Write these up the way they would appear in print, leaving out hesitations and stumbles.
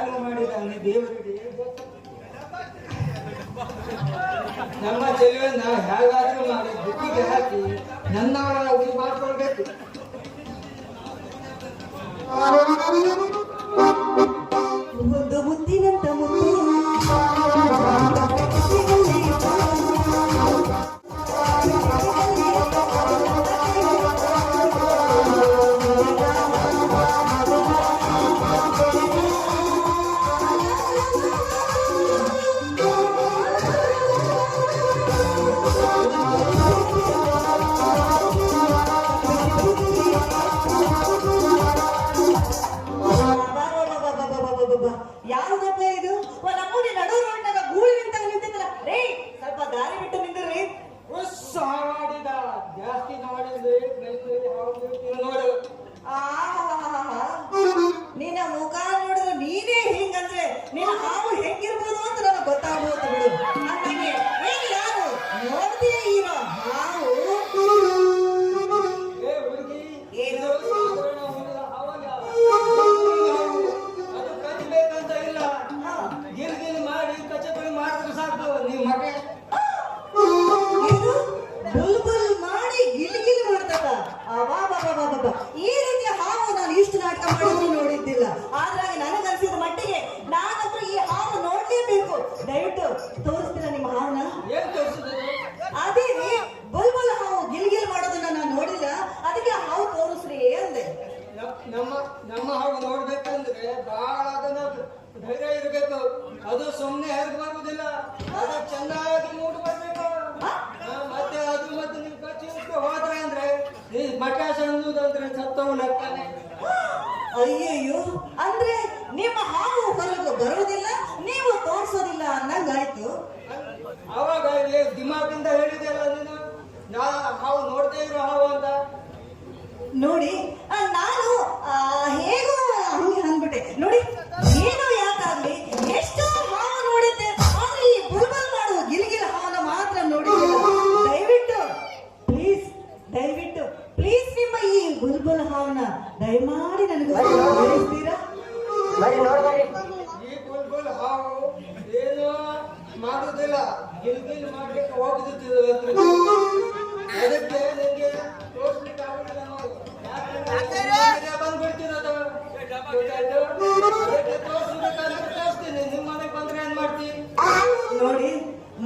ಹೇಗೆ ಮಾಡಿದ್ದಾನೆ ದೇವರಿಗೆ. ನಮ್ಮ ಚೆಲುವನ್ನು ನಾವು ಹೇಗಾದ್ರೂ ಮಾಡಿ ಬುಕ್ಕಿಗೆ ಹಾಕಿ ನನ್ನವರ ಉಳಿ ಮಾಡ್ಕೊಳ್ಬೇಕು. ಒಂದು ಮುತ್ತಿನಂತ ಮುತ್ತು ಯಾವುದಪ್ಪ ಇದು? ನಮ್ಮೂರಿ ನಡು ರೋಡ್ನಾಗ ಗೂಳಿ ನಿಂತಾಗ ನಿಂತಿದ್ರ ರೇ, ಸ್ವಲ್ಪ ದಾರಿ ಬಿಟ್ಟು ನಿಂದ್ರಿ. ಮಾಡಿದ ಜಾಸ್ತಿ ನೋಡಿದ್ರೆ ನೋಡು. ನಿನ್ನ ಮುಖ ನೋಡಿದ್ರೆ ನೀನೇ ಹಿಂಗಂದ್ರೆ ನಿನ್ನ ಹಾವು ಹೆಂಗಿರ್ಬೋದು ಅಂತ ನನಗೆ ಗೊತ್ತಾಗ್ಬೋದು ಬಿಡು. ನನಗೆ ಏನು ಯಾರು ನೋಡ್ತೀಯ ಇರೋ ಹಾವು? ಏನು ಬುಲ್ಬುಲ್ ಮಾಡಿ ಗಿಲ್ಗಿಲ್ ಮಾಡ್ತದ? ಈ ರೀತಿಯ ಹಾವು ನಾನು ಇಷ್ಟು ನಾಟಕ ಮಾಡಿದ್ರು ನೋಡಿದ್ದಿಲ್ಲ. ಆದ್ರಾಗ ನನಗನ್ಸಿದ ಮಟ್ಟಿಗೆ ನಾನಂತೂ ಈ ಹಾವು ನೋಡ್ಲೇಬೇಕು. ದಯವಿಟ್ಟು ತೋರಿಸ್ತೀರಾ ನಿಮ್ಮ ಹಾವನ್ನ? ಅದೇ ಬುಲ್ಬುಲ್ ಹಾವು ಗಿಲ್ಗಿಲ್ ಮಾಡೋದನ್ನ ನಾನು ನೋಡಿಲ್ಲ, ಅದಕ್ಕೆ ಹಾವು ತೋರಿಸ್ರಿ ಅಂದೆ. ನಮ್ಮ ಹಾವು ನೋಡ್ಬೇಕಂದ್ರೆ ಬಹಳ ಅದನ್ನ ಧೈರ್ಯ ಇರಬೇಕು. ಅದು ಸುಮ್ಮನೆ ಹೆರ್ಗ್ ಬರುವುದಿಲ್ಲ, ಅದು ಚೆನ್ನಾಗಿ ಮೂಡ್ ಬರ್ಬೇಕು. ಮತ್ತೆ ಅದು ಮತ್ತೆ ನೀವು ಕಚ್ಚಿ ಹೋದ್ರೆ ಅಂದ್ರೆ ಈ ಬಟಾಸ ಅನ್ನೋದಂದ್ರೆ ಸತ್ತವು ಲೆಕ್ಕನೆ. ಅಯ್ಯಯ್ಯೋ, ಅಂದ್ರೆ ನಿಮ್ಮ ಹಾವು ಹೊರಗೆ ಬರುವುದಿಲ್ಲ, ನೀವು ತೋರಿಸೋದಿಲ್ಲ ಅನ್ನಂಗಾಯ್ತು. ಅವಾಗ ದಿಮಾಕಿಂದ ಹೇಳಿದೆಲ್ಲ ನೀನು, ನಾ ಹಾವು ನೋಡ್ದೇ ಇರೋ ಹಾವು ಅಂತ. ನೋಡಿ ನಾನು ಹೇಗೋ ಹಂಗೆ ಅಂದ್ಬಿಟ್ಟೆ. ನೋಡಿ ಏನೋ ಯಾಕಾಗ್ಲಿ ಎಷ್ಟೋ ಹಾವು ನೋಡಿದ್ದೆ, ಆದ್ರೆ ಈ ಬುಲ್ಬುಲ್ ಮಾಡುವ ಗಿಲ್ಗಿಲ್ ಹಾವನ್ನ ಮಾತ್ರ ನೋಡಿದ್ದಿಲ್ಲ. ಪ್ಲೀಸ್ ನಿಮ್ಮ ಈ ಬುಲ್ಬುಲ್ ಹಾವನ್ನ ದಯಮಾಡಿ ನನಗೆ ತೋರಿಸ್ತೀರಾ? ಈ ಬುಲ್ಬುಲ್ ಹಾವು ಏನೋ ಮಾಡುದಿಲ್ಲ, ಗಿಲ್ಗಿಲ್ ಮಾಡ್ಲಿಕ್ಕೆ ಹೋಗುದಿಲ್ಲ. ಅದಕ್ಕೆ ನಿಂಗೆ ತೋರಿಸ್ಲಿಕ್ಕೆ ಆಗುದಿಲ್ಲ. ಬಂದ್ಬಿಡ್ತಿರೋದು ತೋರಿಸ್ತೀನಿ. ನಿಮ್ ಮನೆಗೆ ಬಂದ್ರೆ ಏನ್ ಮಾಡ್ತೀನಿ? ನೋಡಿ,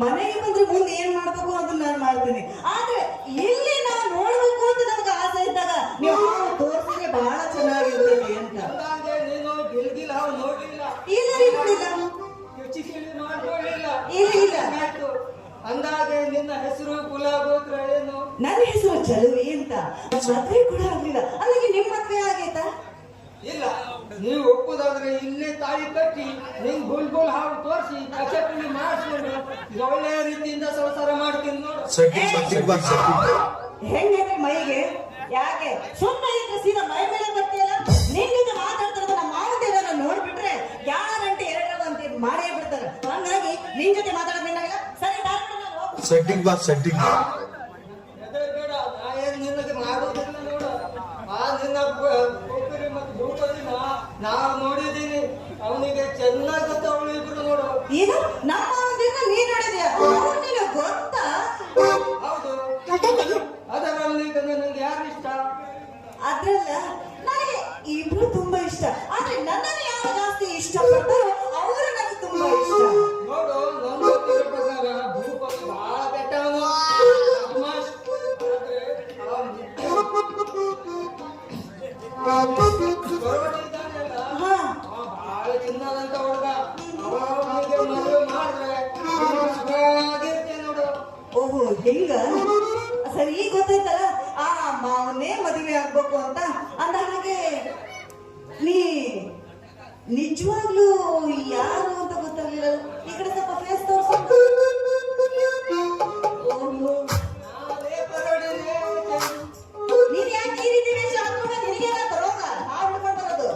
ಮನೆಗೆ ಬಂದ್ರೆ ಮುಂದೆ ಏನ್ ಮಾಡ್ಬೇಕು ಅದನ್ನ ನಾನು ಮಾಡ್ತೀನಿ. ಆದ್ರೆ ಇಲ್ಲಿ ನಾನು ನೋಡ್ಬೇಕು ಅಂತ ನಮ್ಗೆ ಆಸೆ ಇದ್ದಾಗ ನೀವು ಹಾವು ತೋರಿಸಿದ್ರೆ ಬಹಳ ಚೆನ್ನಾಗಿರ್ತದೆ ಅಂತ. ನೀನು ಗಿಲ್ಗಿಲ್ ಹಾವು ನೋಡ್ಲಿಲ್ಲ? ಇಲ್ಲ ನೋಡಿಲ್ಲ, ಮಾಡ್ಕೊಳ್ಳಿಲ್ಲ. ಇಲ್ಲ ಅಂದಾಗೆ ನಿನ್ನ ಹೆಸರು ಕುಲಗೋತ್ರ ಏನು? ನನ್ನ ಹೆಸರು ಚಲುವಿ ಅಂತ. ಮದ್ವೆ ಕೂಡ ಆಗ್ಲಿಲ್ಲ, ಅಲ್ಲಿಗೆ ನಿಮ್ ಮದ್ವೆ ಆಗೈತಾ? ಇಲ್ಲ, ನೀವು ಒಪ್ಪುದಾದ್ರೆ ಇಲ್ಲೇ ತಾಳಿ ಕಟ್ಟಿ ನಿಂಗ್ ಬುಲ್ಬುಲ್ ಹಾವು ತೋರಿಸಿ ಕಚಪುಳಿ ಮಾಡಿಸ್ಕೊಂಡು ಒಳ್ಳೆಯ ರೀತಿಯಿಂದ ಸಂಸಾರ ಮಾಡ್ತೀನಿ ನೋಡು. ಹೆಂಗೈತೆ ಮೈಗೆ? ಯಾಕೆ ಸುಮ್ಮನೆ ಇದ್ರೆ ಸೀದಾ ಮೈ ಮೇಲೆ ಬರ್ತೀಯಲ್ಲ? ನಿನ್ ಜೊತೆ ಮಾತಾಡ್ತಿರೋದು ನಮ್ಮ ಮಾವದೇವರ ನೋಡ್ಬಿಟ್ರೆ ಗ್ಯಾರಂಟಿ 2 ಅಂತ ಮಾಡೇ ಬಿಡ್ತಾರೆ. ಹಂಗಾಗಿ ನಿನ್ ಜೊತೆ ಮಾತಾಡೋದಿಲ್ಲ. ಸರಿ, ಸೆಟ್ಟಿಂಗ್ ಬೇಡ, ನಾ ಏನ್ ನಿನ್ನಗೆ ಮಾಡೋದಿಲ್ಲ ನೋಡು. ನಿನ್ನ ಮತ್ತು ಭೂಪತಿನ ನಾವು ನೋಡಿದ್ದೀನಿ, ಅವನಿಗೆ ಚೆನ್ನಾಗಿ ಗೊತ್ತ. ಅವಳು ಇಬ್ರು ನೋಡು. ಇದು ನಮ್ಮ ನೀನ್ ನೋಡಿದ್ಯಾ? ನಿನಗೆ ಗೊತ್ತಾ? ಹೌದು. ಅದರಲ್ಲಿ ನನಗೆ ಯಾರು ಇಷ್ಟ? ಅದ್ರಲ್ಲ ನನಗೆ ಇಬ್ರು ತುಂಬಾ ಇಷ್ಟ. ಆದ್ರೆ ನನ್ನನ್ನು ಯಾರು ಜಾಸ್ತಿ ಇಷ್ಟಪಡ್ತಾರೋ ಅವರು ನನಗೆ ತುಂಬಾ ಇಷ್ಟ. ನೋಡು, ನನ್ನ ಗೊತ್ತಿರೋ ಪ್ರಕಾರ ಭೂಪತಿ ಬಹಳ ಕೆಟ್ಟವನು. ಬಹಳ ಚಿನ್ನದಂತ ಹುಡುಗ. ಅವನಿಗೆ ಮದುವೆ ಮಾಡಿದ್ರೆ ನೋಡು. ಓಹೋ, ಹಿಂಗ? ಸರಿ, ಈಗ ಗೊತ್ತಾಯ್ತಲ್ಲ ಆ ಮಾವನ್ನೇ ಮದುವೆ ಆಗ್ಬೇಕು ಅಂತ. ಅಂದ ಹಾಗೆ ನೀ ನಿಜವಾಗ್ಲೂ ಯಾರು ಅಂತ ಗೊತ್ತಾಗ್ಲಿಲ್ಲ. ಈ ಕಡೆ ಸ್ವಲ್ಪ ಫೇಸ್ ತೋರ್ಸು. ನೀನ್ ಯಾಕೆ ಈ ರೀತಿ ವೇಷ ಹಾಕೊಂಡ? ನಿನಗೆಲ್ಲ ಬರೋಲ್ಲ, ಹಾವು ಹಿಡ್ಕೊಂಡು ಬರೋದು.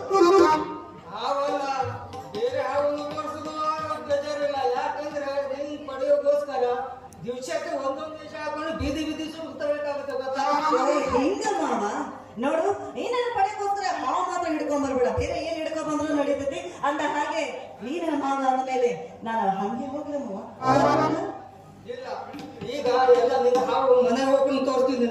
ಹಾವಲ್ಲ, ಬೇರೆ ಹಾವನ್ನು ತೋರಿಸೋದು ಬೇಜಾರಿಲ್ಲ. ಯಾಕಂದ್ರೆ ನೀನ್ ಪಡೆಯೋಗೋಸ್ಕರ ದಿವಸಕ್ಕೆ ಒಂದೊಂದು ವೇಷ ಹಾಕೊಂಡು ಬೀದಿ ಸುತ್ತಬೇಕಾಗುತ್ತೆ, ಗೊತ್ತಾ? ಹಿಂಗ ಮಾವ ನೋಡು, ನೀನನ್ನ ಪಡೆಗೋಸ್ಕರ ಹಾವು ಮಾತ್ರ ಹಿಡ್ಕೊಂಡ್ ಬರ್ಬೇಡ, ಬೇರೆ ಏನ್ ಹಿಡ್ಕೊಂಡ್ ಬಂದ್ರು ನಡೀತೈತಿ. ಅಂದ ಹಾಗೆ ಹಾವ ಅಂದ್ಮೇಲೆ ನಾನು ಹಂಗೆ ಹೋಗ್ಲಮ್ಮ ಇಲ್ಲ ಈಗ ಎಲ್ಲ ನಿನ್ನ ಹಾವು ಮನೆ ಹೋಗ್ಕೊಂಡು ತೋರಿಸ್ತೀನಿ